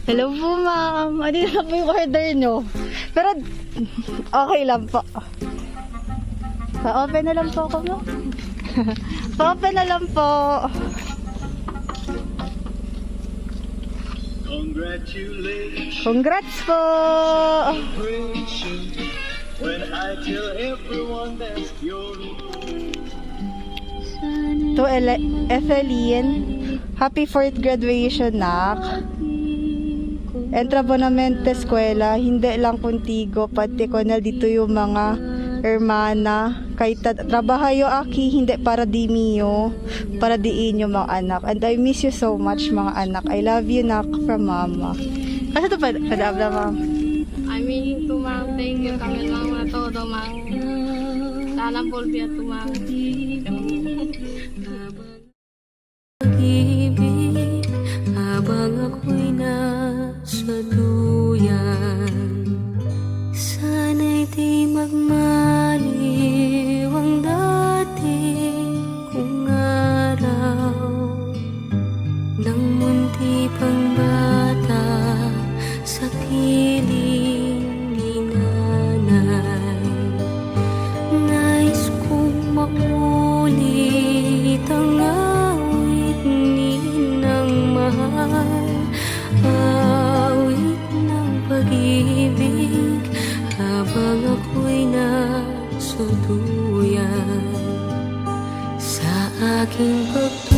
Hello po, ma'am. Ano na po yung order nyo? Pero, okay lang po. Pa-open na lang po ako, ma'am. Pa-open na lang po. Congratulations. Congrats po. When I tell everyone that you're To Ethelene, happy 4th graduation, nak. Entra bonamente eskwela, hindi lang kuntigo, pati ko na dito yung mga hermana. Kay trabahayo aki, hindi para di miyo, para di inyo mga anak. And I miss you so much mga anak. I love you, nak, from mama. Kasi ito padabla, ma'am. I mean, tumang, thank you kami mga todo, mang. Sana volve at tumang. Pag-ibig habang ako'y nasa duyan, sana'y di magmaliw ang dating kong araw. Nang munti pang bata sa piling ni nanay, nais kong makulit ang awit ni ng mahal, awit ng pag-ibig habang ako'y nasa duyan. Sa aking pagtulog